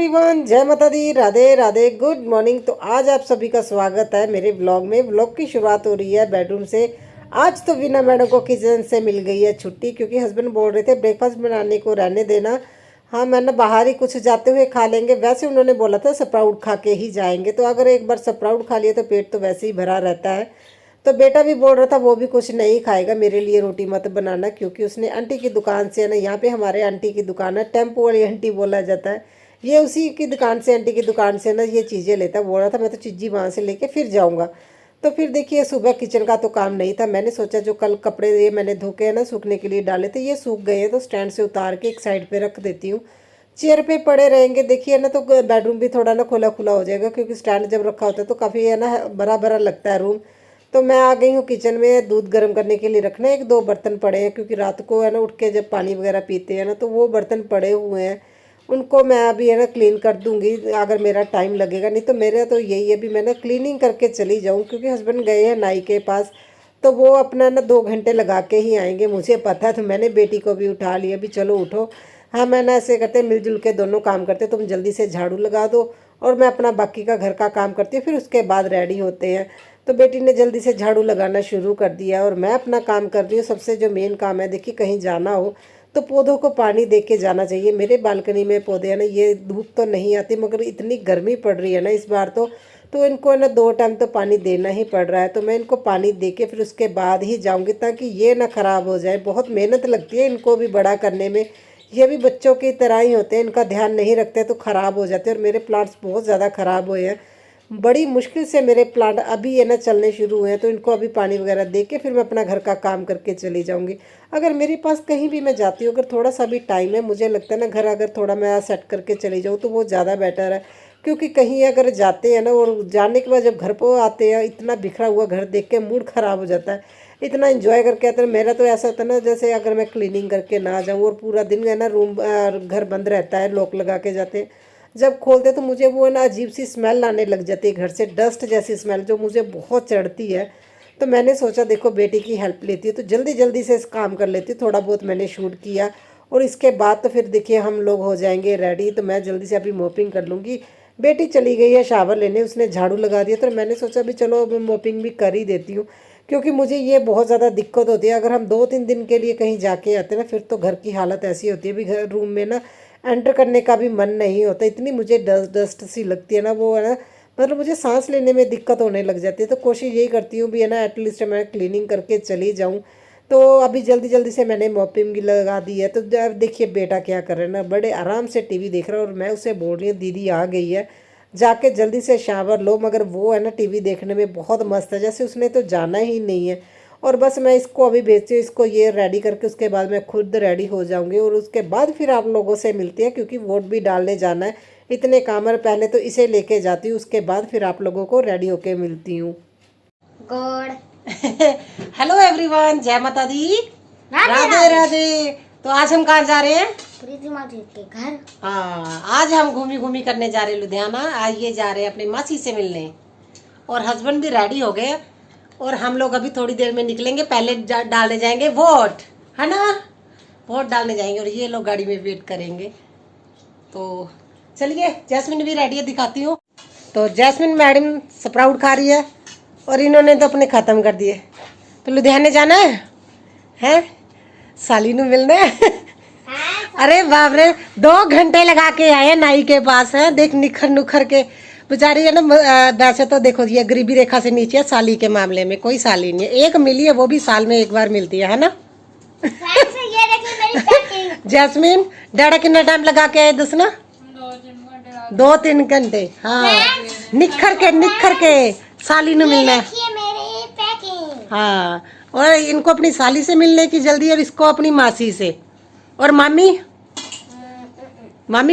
Everyone, जय माता दी, Radhe Radhe, good morning. तो आज आप सभी का स्वागत है मेरे ब्लॉग में। ब्लॉग की शुरुआत हो रही है बेडरूम से। आज तो वीना मैडम को किचन से मिल गई है छुट्टी, क्योंकि हस्बैंड बोल रहे थे ब्रेकफास्ट बनाने को रहने देना, हाँ मैं ना बाहर ही कुछ जाते हुए खा लेंगे। वैसे उन्होंने बोला था स्प्राउट खा के ही जाएंगे, तो अगर एक बार स्प्राउट खा लिया तो पेट तो वैसे ही भरा रहता है। तो बेटा भी बोल रहा था वो भी कुछ नहीं खाएगा, मेरे लिए रोटी मत बनाना, क्योंकि उसने आंटी की दुकान से है ना, यहाँ पे हमारे आंटी की दुकान है, टेम्पो वाली आंटी बोला जाता है, ये उसी की दुकान से, आंटी की दुकान से ना ये चीज़ें लेता है। बोल रहा था मैं तो चीज़ी वहाँ से लेके फिर जाऊँगा। तो फिर देखिए सुबह किचन का तो काम नहीं था, मैंने सोचा जो कल कपड़े ये मैंने धो के है ना सूखने के लिए डाले थे, ये सूख गए हैं तो स्टैंड से उतार के एक साइड पे रख देती हूँ। चेयर पे पड़े रहेंगे देखिए ना, तो बेडरूम भी थोड़ा ना खुला खुला हो जाएगा, क्योंकि स्टैंड जब रखा होता है तो काफ़ी है ना भरा भरा लगता है रूम। तो मैं आ गई हूँ किचन में, दूध गर्म करने के लिए रखना है। एक दो बर्तन पड़े हैं, क्योंकि रात को है ना उठ के जब पानी वगैरह पीते हैं ना, तो वो बर्तन पड़े हुए हैं, उनको मैं अभी है ना क्लीन कर दूंगी अगर मेरा टाइम लगेगा। नहीं तो मेरा तो यही है भी मैं ना क्लीनिंग करके चली जाऊँ, क्योंकि हस्बैंड गए हैं नाई के पास, तो वो अपना ना 2 घंटे लगा के ही आएंगे, मुझे पता है। तो मैंने बेटी को भी उठा लिया भी चलो उठो, हाँ मैं ना ऐसे करते मिलजुल के दोनों काम करते, तुम जल्दी से झाड़ू लगा दो और मैं अपना बाकी का घर का काम करती हूँ, फिर उसके बाद रेडी होते हैं। तो बेटी ने जल्दी से झाड़ू लगाना शुरू कर दिया और मैं अपना काम कर रही हूँ। सबसे जो मेन काम है, देखिए कहीं जाना हो तो पौधों को पानी दे के जाना चाहिए। मेरे बालकनी में पौधे हैं ना, ये धूप तो नहीं आती मगर इतनी गर्मी पड़ रही है ना इस बार तो इनको है ना 2 टाइम तो पानी देना ही पड़ रहा है। तो मैं इनको पानी दे के फिर उसके बाद ही जाऊंगी, ताकि ये ना ख़राब हो जाए। बहुत मेहनत लगती है इनको भी बड़ा करने में, ये भी बच्चों की तरह ही होते हैं, इनका ध्यान नहीं रखते तो ख़राब हो जाते हैं। और मेरे प्लांट्स बहुत ज़्यादा ख़राब हुए हैं, बड़ी मुश्किल से मेरे प्लांट अभी ये ना चलने शुरू हुए हैं। तो इनको अभी पानी वगैरह दे के फिर मैं अपना घर का काम करके चली जाऊंगी। अगर मेरे पास कहीं भी मैं जाती हूँ, अगर थोड़ा सा भी टाइम है, मुझे लगता है ना घर अगर थोड़ा मैं सेट करके चली जाऊँ तो वो ज़्यादा बेटर है। क्योंकि कहीं अगर जाते हैं ना और जाने के बाद जब घर पर आते हैं, इतना बिखरा हुआ घर देख के मूड ख़राब हो जाता है। इतना एंजॉय करके आते हैं। मेरा तो ऐसा होता है ना, जैसे अगर मैं क्लीनिंग करके ना जाऊँ और पूरा दिन है ना रूम घर बंद रहता है, लॉक लगा के जाते हैं, जब खोलते तो मुझे वो ना अजीब सी स्मेल आने लग जाती है घर से, डस्ट जैसी स्मेल जो मुझे बहुत चढ़ती है। तो मैंने सोचा देखो बेटी की हेल्प लेती है तो जल्दी जल्दी से इस काम कर लेती हूँ। थोड़ा बहुत मैंने शूट किया और इसके बाद तो फिर देखिए हम लोग हो जाएंगे रेडी। तो मैं जल्दी से अभी मोपिंग कर लूँगी। बेटी चली गई है शावर लेने, उसने झाड़ू लगा दिया, तो मैंने सोचा भी चलो अब मोपिंग भी कर ही देती हूँ, क्योंकि मुझे ये बहुत ज़्यादा दिक्कत होती है। अगर हम 2-3 दिन के लिए कहीं जाके आते हैं ना, फिर तो घर की हालत ऐसी होती है भी घर रूम में ना एंटर करने का भी मन नहीं होता। इतनी मुझे डस्ट डस्ट सी लगती है ना, वो है ना मतलब मुझे सांस लेने में दिक्कत होने लग जाती है। तो कोशिश यही करती हूँ भी है ना एटलीस्ट मैं क्लीनिंग करके चली जाऊँ। तो अभी जल्दी जल्दी से मैंने मॉपिंग भी लगा दी है। तो अब देखिए बेटा क्या कर रहा है ना, बड़े आराम से टीवी देख रहा है और मैं उसे बोल रही हूँ दीदी आ गई है, जाके जल्दी से शावर लो। मगर वो है ना टीवी देखने में बहुत मस्त है, जैसे उसने तो जाना ही नहीं है। और बस मैं इसको अभी भेजती हूँ, इसको ये रेडी करके उसके बाद मैं खुद रेडी हो जाऊंगी और उसके बाद फिर आप लोगों से मिलती हैं, क्योंकि वोट भी डालने जाना है। इतने काम है, पहले तो इसे लेके जाती हूँ, उसके बाद फिर आप लोगों को रेडी होके मिलती हूँ। गॉड हेलो एवरीवन, जय माता दी, राधे राधे। तो आज हम कहाँ जा रहे हैं? प्रीति मासी के घर। हाँ, आज हम घूमी घूमी करने जा रहे हैं लुधियाना। आज ये जा रहे हैं अपनी मासी से मिलने और हस्बैंड भी रेडी हो गए और हम लोग अभी थोड़ी देर में निकलेंगे। पहले डालने जाएंगे वोट, है ना, वोट डालने जाएंगे और ये लोग गाड़ी में वेट करेंगे। तो चलिए, जैस्मिन भी रेडी है, दिखाती हूँ। तो जैस्मिन मैडम स्प्राउट खा रही है और इन्होंने तो अपने ख़त्म कर दिए। तो लुधियाने जाना है साली नू मिलना है। अरे बाप रे, 2 घंटे लगा के आए नाई के पास है, देख निखर नुखर के बेचारी है ना। वैसे तो देखो ये गरीबी रेखा से नीचे है, साली के मामले में कोई साली नहीं है। एक मिली है, वो भी साल में एक बार मिलती है ना। जैस्मिन डैडा कितना टाइम लगा के आए दसना? 2-3 घंटे। हाँ, निखर के साली नू मिलना है। हाँ, और इनको अपनी साली से मिलने की जल्दी और इसको अपनी मासी से। और मामी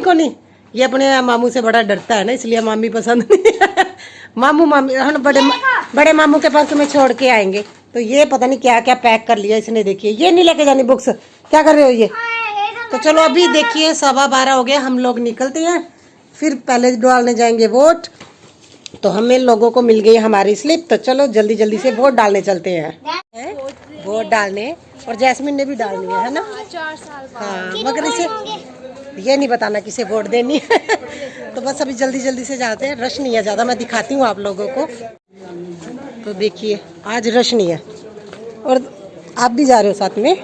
को नहीं, ये अपने मामू से बड़ा डरता है ना, इसलिए मामी पसंद नहीं। मामी हम बड़े मामू के पास तुम्हें छोड़ के आएंगे। तो ये पता नहीं क्या क्या पैक कर लिया इसने, देखिए ये नहीं लेके जानी बुक्स। क्या कर रहे हो ये? तो चलो अभी देखिए 12:15 हो गया, हम लोग निकलते हैं। फिर पहले डालने जाएंगे वोट। तो हमें लोगों को मिल गई हमारी स्लिप, तो चलो जल्दी जल्दी से वोट डालने चलते हैं। वोट डालने, और जैस्मिन ने भी डालनी है ना। 4 साल बाद। हाँ, मगर इसे ये नहीं बताना किसे वोट देनी है। तो बस अभी जल्दी जल्दी से जाते हैं, रश नहीं है ज़्यादा, मैं दिखाती हूँ आप लोगों को। तो देखिए आज रश नहीं है और आप भी जा रहे हो साथ में,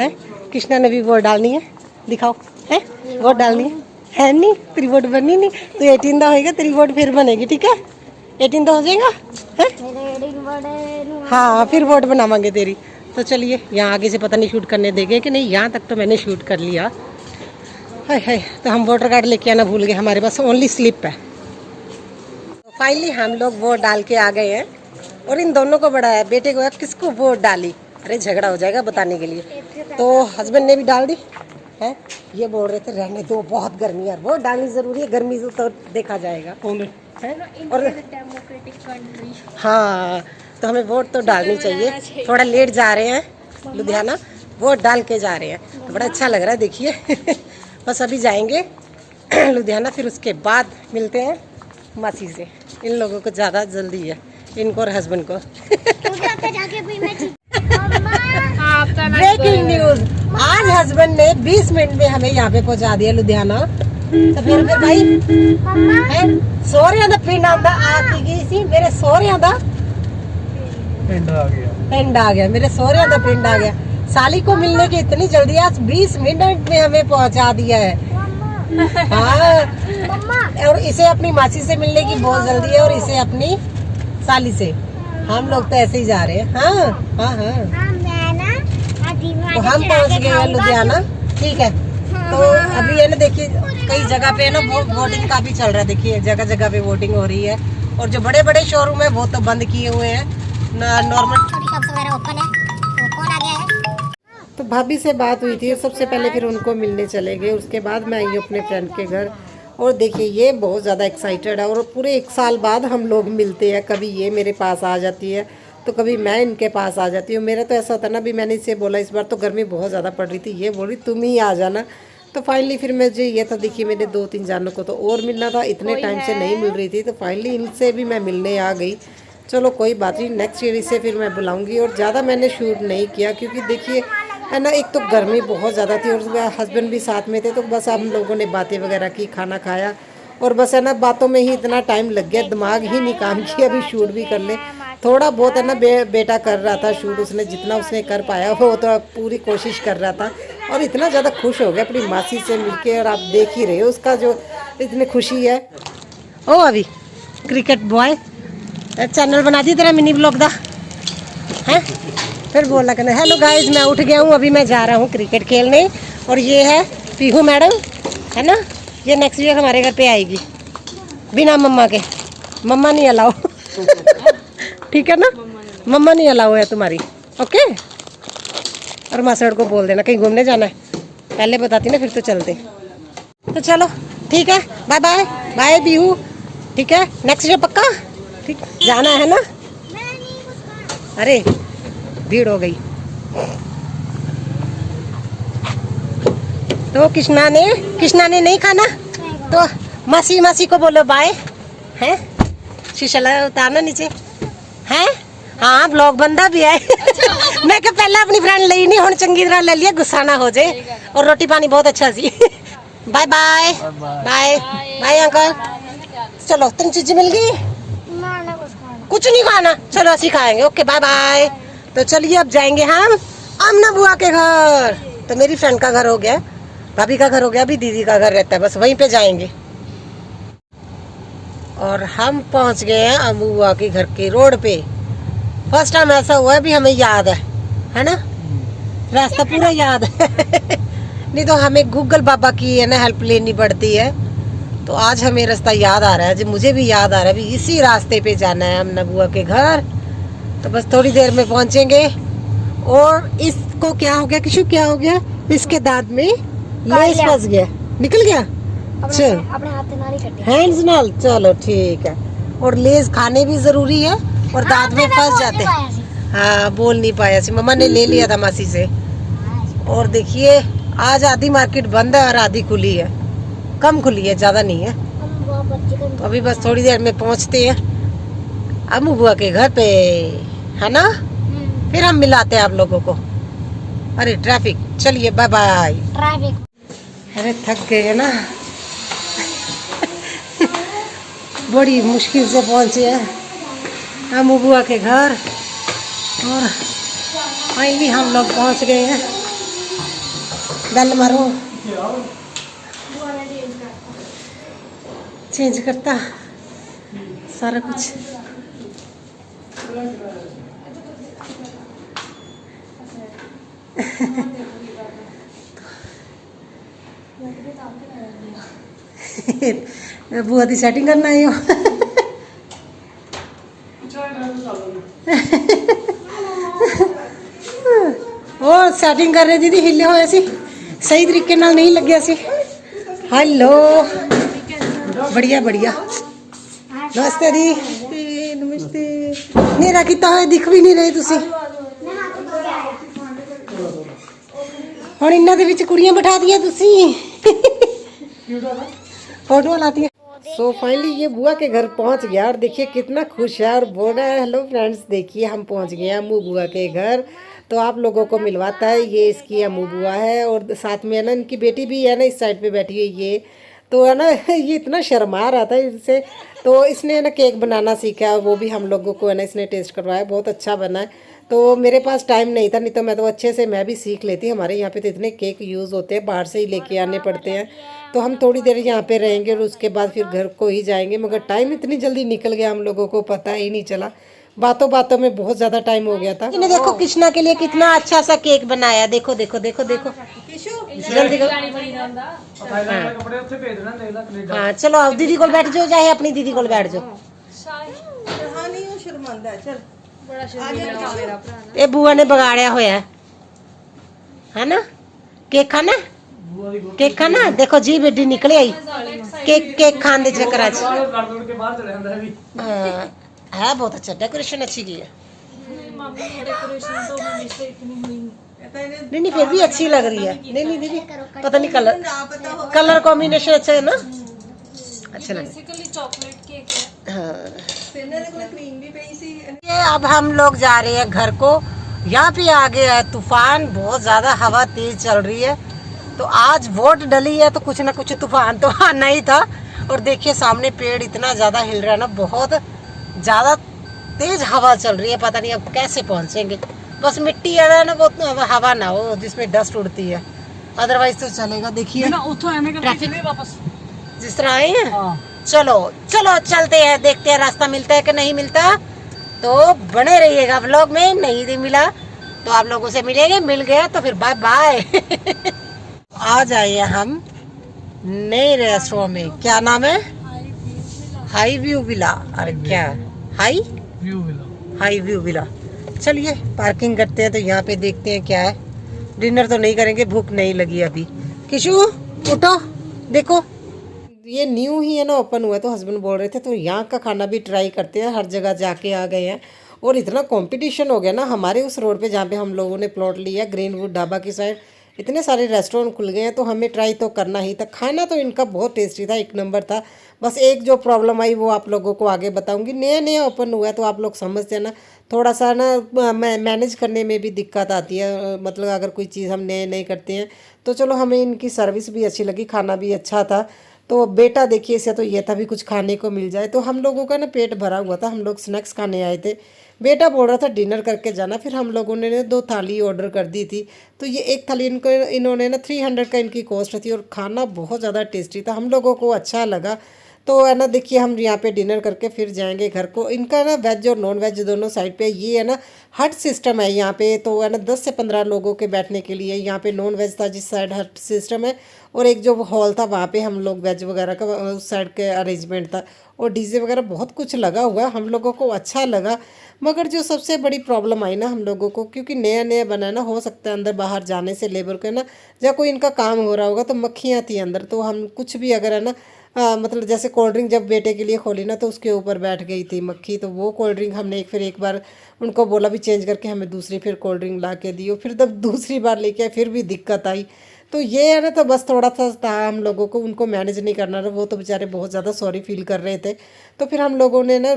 हैं? कृष्णा ने भी वोट डालनी है, दिखाओ, है वोट डालनी है नहीं? तेरी वोट बननी नहीं तो 18 दा होएगा, तेरी वोट फिर बनेगी, ठीक है? 18 दा हो जाएगा, है? हाँ फिर वोट बनावांगे तेरी। तो चलिए, यहाँ आगे से पता नहीं शूट करने देंगे कि नहीं, यहाँ तक तो मैंने शूट कर लिया। हाय हाय, तो हम वोटर कार्ड लेके आना भूल गए, हमारे पास ओनली स्लिप है। तो फाइनली हम लोग वोट डाल के आ गए हैं और इन दोनों को बड़ा है, बेटे को किसको वोट डाली, अरे झगड़ा हो जाएगा बताने के लिए। तो हस्बैंड ने भी डाल दी है, ये बोल रहे थे रहने दो बहुत गर्मी है, वोट डालनी ज़रूरी है, गर्मी से तो देखा जाएगा है? और हाँ तो हमें वोट तो डालनी चाहिए। थोड़ा लेट जा रहे हैं लुधियाना, वोट डाल के जा रहे हैं, तो बड़ा अच्छा लग रहा है देखिए। बस अभी जाएंगे लुधियाना, फिर उसके बाद मिलते हैं मासी से। इन लोगों को ज़्यादा जल्दी है, इनको और हस्बैंड को। ब्रेकिंग न्यूज, आज हस्बैंड ने 20 मिनट में हमें यहाँ पे पहुँचा दिया लुधियाना। तो फिर भाई सोहरिया दा पिंड आंदा आती गई सी, मेरे सोहरिया दा पिंड आ गया, मेरे सोहरिया दा पिंड आ गया। साली को मिलने की इतनी जल्दी, आज 20 मिनट में हमें पहुंचा दिया है। हाँ, और इसे अपनी मासी से मिलने की बहुत जल्दी है और इसे अपनी साली से। हम लोग तो ऐसे ही जा रहे हैं। हाँ हाँ हाँ, तो हम पहुंच गए हैं लुधियाना, ठीक है। तो अभी है ना, देखिए कई जगह पे है ना वोटिंग का भी चल रहा है, देखिए जगह जगह पे वोटिंग हो रही है। और जो बड़े बड़े शोरूम है वो तो बंद किए हुए हैं, नॉर्मल। तो भाभी से बात हुई थी, सबसे पहले फिर उनको मिलने चले गए, उसके बाद मैं आई अपने फ्रेंड के घर। और देखिए ये बहुत ज़्यादा एक्साइटेड है और पूरे 1 साल बाद हम लोग मिलते हैं। कभी ये मेरे पास आ जाती है तो कभी मैं इनके पास आ जाती हूँ। मेरा तो ऐसा होता ना, भी मैंने इसे बोला इस बार तो गर्मी बहुत ज़्यादा पड़ रही थी, ये बोल रही तुम ही आ जाना। तो फाइनली फिर मुझे ये था, देखिए मेरे 2-3 जानों को तो और मिलना था, इतने टाइम से नहीं मिल रही थी, तो फाइनली इनसे भी मैं मिलने आ गई। चलो कोई बात नहीं, नेक्स्ट ईयर इसे फिर मैं बुलाऊंगी। और ज़्यादा मैंने शूट नहीं किया क्योंकि देखिए है ना, एक तो गर्मी बहुत ज़्यादा थी और हस्बैंड भी साथ में थे, तो बस हम लोगों ने बातें वगैरह की, खाना खाया और बस है ना बातों में ही इतना टाइम लग गया, दिमाग ही नहीं काम किया अभी शूट भी कर ले। थोड़ा बहुत है ना बेटा कर रहा था शूट, उसने जितना उसने कर पाया वो तो पूरी कोशिश कर रहा था। और इतना ज़्यादा खुश हो गया अपनी मासी से मिलके, और आप देख ही रहे हो उसका जो इतनी खुशी है। ओ अभी क्रिकेट बॉय चैनल बना दी तेरा मिनी ब्लॉग दा है, फिर बोला कहना हेलो गाइस मैं उठ गया हूँ, अभी मैं जा रहा हूँ क्रिकेट खेलने। और ये है पीहू मैडम है ना, ये नेक्स्ट ईयर हमारे घर पे आएगी बिना मम्मा के, मम्मा नहीं अलाउ। ठीक है ना, मम्मा नहीं अलाउ है तुम्हारी, ओके। और मासड़ को बोल देना कहीं घूमने जाना है, पहले बताती ना फिर तो चलते। तो चलो ठीक है, बाय बाय बाय पीहू, ठीक है नेक्स्ट ईयर पक्का, ठीक जाना है ना। अरे भीड़ हो गई। तो कृष्णा ने नहीं खाना, तो मासी को बोलो बाय है, शीशा उतारना नीचे है। हाँ ब्लॉग बंदा भी है। मैं क्या पहले अपनी फ्रेंड ली नहीं, हुण चंगी तरह ले लिया, गुस्सा ना हो जाए। और रोटी पानी बहुत अच्छा सी। Bye bye bye bye uncle. चलो 3 चीजें मिल गई, कुछ नहीं खाना, चलो ऐसे खाएंगे, ओके बाय बाय। तो चलिए अब जाएंगे हम आमना बुआ के घर। तो मेरी फ्रेंड का घर हो गया, भाभी का घर हो गया, अभी दीदी का घर रहता है, बस वहीं पे जाएंगे। और हम पहुंच गए हैं अम्मू बुआ के घर के रोड पे। फर्स्ट टाइम ऐसा हुआ है, भी हमें याद है ना, रास्ता पूरा याद है। नहीं तो हमें गूगल बाबा की है ना हेल्प लेनी पड़ती है। तो आज हमें रास्ता याद आ रहा है, जो मुझे भी याद आ रहा है, भी इसी रास्ते पे जाना है अम्ना बुआ के घर। तो बस थोड़ी देर में पहुंचेंगे। और इसको क्या हो गया, किशु क्या हो गया, इसके दांत में लेस फंस गया, निकल गया। चल अपने हाथ से नाली कट हैंड्स नाल, चलो ठीक है। और लेस खाने भी जरूरी है और दांत में फंस जाते हैं। हाँ बोल नहीं पाया सी, मम्मा ने ले लिया था मासी से। और देखिए आज आधी मार्केट बंद है और आधी खुली है, कम खुली है, ज्यादा नहीं है। तो अभी बस थोड़ी देर में पहुंचते हैं अम्मू बुआ के घर पे, है ना, फिर हम मिलाते हैं आप लोगों को। अरे ट्रैफिक, चलिए बाय बाय। ट्रैफिक अरे थक गए हैं ना, बड़ी मुश्किल से पहुंचे हैं हम बुआ के घर और फाइनली हम लोग पहुंच गए हैं। दल मारो चेंज करता सारा कुछ। बुआ की सेटिंग करना आई हो। और सेटिंग कर रहे दीदी, हिले हुए सी सही तरीके नाल नहीं लग्या सी। हेलो बढ़िया बढ़िया, नमस्ते दी। नमस्ते। नेरा किता होया दिख भी नहीं रहे तुसी। हुण इन्हां दे विच कुड़ियां बिठा दियां तुसी। फोटो लाती है। सो फाइनली ये बुआ के घर पहुंच गया और देखिए कितना खुश है और बोल रहा है हेलो फ्रेंड्स देखिए हम पहुंच गए हैं अम्मू बुआ के घर। तो आप लोगों को मिलवाता है, ये इसकी अम्मू बुआ है और साथ में है ना इनकी बेटी भी है ना इस साइड पे बैठी हुई ये। तो है ना ये इतना शर्मा रहा था इससे, तो इसने है ना केक बनाना सीखा है, वो भी हम लोगों को है ना इसने टेस्ट करवाया, बहुत अच्छा बना है। तो मेरे पास टाइम नहीं था, नहीं तो मैं तो अच्छे से मैं भी सीख लेती। हमारे यहाँ पे तो इतने केक यूज़ होते हैं, बाहर से ही लेके आने पड़ते हैं। तो हम थोड़ी देर यहाँ पे रहेंगे और उसके बाद फिर घर को ही जाएंगे, मगर टाइम इतनी जल्दी निकल गया हम लोगों को पता ही नहीं चला। बातों बातों में बहुत ज़्यादा टाइम हो गया था। इन्हें देखो कृष्णा के लिए कितना अच्छा सा केक बनाया, देखो देखो देखो देखो जल्दी हाँ चलो अब दीदी को बैठ जाओ, चाहे अपनी दीदी को बैठ जाओ। ये बुआ ने बगाड़िया होया है ना केक खाना, केक खाना। देखो जी बेटी निकले आई केक केक खान दे चक्कर है। बहुत अच्छा डेकोरेशन अच्छी की है। नहीं नहीं फिर भी अच्छी लग रही है। नहीं नहीं दीदी पता नहीं कलर कलर कॉम्बिनेशन अच्छा है ना, अच्छा लग चॉकलेट केक है। हाँ ये अब हम लोग जा रहे हैं घर को। यहाँ पे आ गया है तूफान, बहुत ज्यादा हवा तेज चल रही है। तो आज वोट डली है तो कुछ ना कुछ तूफान तो आना ही था। और देखिए सामने पेड़ इतना ज्यादा हिल रहा है ना, बहुत ज्यादा तेज हवा चल रही है, पता नहीं अब कैसे पहुंचेंगे। बस मिट्टी है ना वो हवा ना हो जिसमें डस्ट उड़ती है, अदरवाइज तो चलेगा। देखिए ट्रैफिक जिस तरह आए हैं। चलो चलो चलते हैं, देखते हैं रास्ता मिलता है कि नहीं मिलता। तो बने रहिएगा व्लॉग में। नहीं मिला तो आप लोगों से मिलेंगे, मिल गया तो फिर बाय बाय। आ जाइए हम नए रेस्टोरेंट में, क्या नाम है? High view villa. अरे क्या हाई व्यू विला। चलिए पार्किंग करते हैं, तो यहाँ पे देखते हैं क्या है। डिनर तो नहीं करेंगे, भूख नहीं लगी अभी। किशु उठो, देखो ये न्यू ही है ना ओपन हुआ, तो हस्बैंड बोल रहे थे तो यहाँ का खाना भी ट्राई करते हैं। हर जगह जाके आ गए हैं और इतना कंपटीशन हो गया ना हमारे उस रोड पे जहाँ पे हम लोगों ने प्लॉट लिया, ग्रीनवुड ढाबा की साइड इतने सारे रेस्टोरेंट खुल गए हैं, तो हमें ट्राई तो करना ही था। खाना तो इनका बहुत टेस्टी था, एक नंबर था। बस एक जो प्रॉब्लम आई वो आप लोगों को आगे बताऊंगी। नया नया ओपन हुआ है तो आप लोग समझते हैं ना, थोड़ा सा ना मैनेज करने में भी दिक्कत आती है। मतलब अगर कोई चीज़ हम नए नए करते हैं तो चलो, हमें इनकी सर्विस भी अच्छी लगी, खाना भी अच्छा था। तो बेटा देखिए इसे तो ये था भी कुछ खाने को मिल जाए। तो हम लोगों का ना पेट भरा हुआ था, हम लोग स्नैक्स खाने आए थे। बेटा बोल रहा था डिनर करके जाना, फिर हम लोगों ने 2 थाली ऑर्डर कर दी थी। तो ये एक थाली इन्होंने ना 300 का इनकी कॉस्ट थी और खाना बहुत ज़्यादा टेस्टी था, हम लोगों को अच्छा लगा। तो है ना देखिए हम यहाँ पे डिनर करके फिर जाएंगे घर को। इनका ना वेज और नॉन वेज दोनों साइड पे ये है ना हट सिस्टम है यहाँ पे। तो है ना 10 से 15 लोगों के बैठने के लिए यहाँ पे नॉन वेज था जिस साइड हट सिस्टम है, और एक जो हॉल था वहाँ पे हम लोग वेज वगैरह का उस साइड के अरेंजमेंट था। और डीजे वगैरह बहुत कुछ लगा हुआ, हम लोगों को अच्छा लगा। मगर जो सबसे बड़ी प्रॉब्लम आई ना हम लोगों को, क्योंकि नया नया बनाना, हो सकता है अंदर बाहर जाने से लेबर को ना या कोई इनका काम हो रहा होगा तो मक्खियाँ थी अंदर। तो हम कुछ भी अगर है ना मतलब जैसे कोल्ड ड्रिंक जब बेटे के लिए खोली ना तो उसके ऊपर बैठ गई थी मक्खी। तो वो कोल्ड ड्रिंक हमने फिर एक बार उनको बोला भी चेंज करके हमें दूसरी फिर कोल्ड ड्रिंक ला के दी, और फिर तब दूसरी बार लेके आए फिर भी दिक्कत आई। तो ये है ना, तो बस थोड़ा सा था हम लोगों को उनको मैनेज नहीं करना था। वो तो बेचारे बहुत ज़्यादा सॉरी फील कर रहे थे। तो फिर हम लोगों ने ना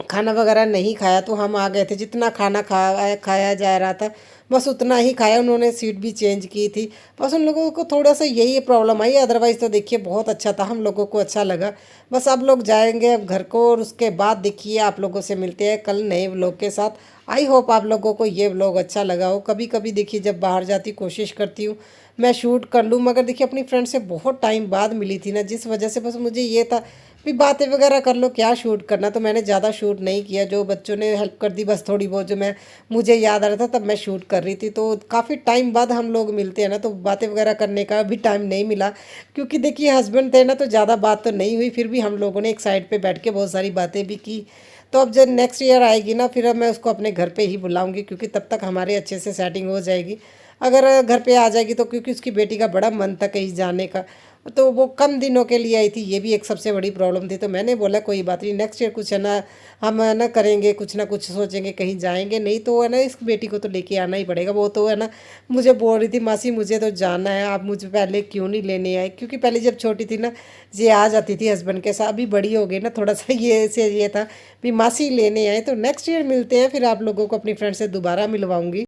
खाना वगैरह नहीं खाया, तो हम आ गए थे। जितना खाना खाया जा रहा था बस उतना ही खाया, उन्होंने सीट भी चेंज की थी। बस उन लोगों को थोड़ा सा यही प्रॉब्लम आई, अदरवाइज़ तो देखिए बहुत अच्छा था, हम लोगों को अच्छा लगा। बस अब लोग जाएंगे अब घर को, और उसके बाद देखिए आप लोगों से मिलते हैं कल नए व्लॉग के साथ। आई होप आप लोगों को ये व्लॉग अच्छा लगा हो। कभी कभी देखिए जब बाहर जाती कोशिश करती हूँ मैं शूट कर लूँ, मगर देखिए अपनी फ्रेंड से बहुत टाइम बाद मिली थी ना, जिस वजह से बस मुझे ये था भी बातें वगैरह कर लो, क्या शूट करना। तो मैंने ज़्यादा शूट नहीं किया, जो बच्चों ने हेल्प कर दी बस थोड़ी बहुत, जो मैं मुझे याद आ रहा था तब मैं शूट कर रही थी। तो काफ़ी टाइम बाद हम लोग मिलते हैं ना, तो बातें वगैरह करने का भी टाइम नहीं मिला, क्योंकि देखिए हस्बैंड थे ना, तो ज़्यादा बात तो नहीं हुई। फिर भी हम लोगों ने एक साइड पे बैठ के बहुत सारी बातें भी की। तो अब जब नेक्स्ट ईयर आएगी ना, फिर अब मैं उसको अपने घर पे ही बुलाऊंगी, क्योंकि तब तक हमारे अच्छे से सेटिंग हो जाएगी। अगर घर पे आ जाएगी तो, क्योंकि उसकी बेटी का बड़ा मन था कहीं जाने का, तो वो कम दिनों के लिए आई थी, ये भी एक सबसे बड़ी प्रॉब्लम थी। तो मैंने बोला कोई बात नहीं, नेक्स्ट ईयर कुछ है ना, हम है ना करेंगे, कुछ ना कुछ सोचेंगे, कहीं जाएंगे। नहीं तो है ना इस बेटी को तो लेके आना ही पड़ेगा। वो तो है ना मुझे बोल रही थी, मासी मुझे तो जाना है, आप मुझे पहले क्यों नहीं लेने आए। क्योंकि पहले जब छोटी थी ना, ये आ जाती थी हस्बैंड के साथ। अभी बड़ी हो गई ना, थोड़ा सा ये था भी मासी लेने आए। तो नेक्स्ट ईयर मिलते हैं, फिर आप लोगों को अपनी फ्रेंड से दोबारा मिलवाऊंगी।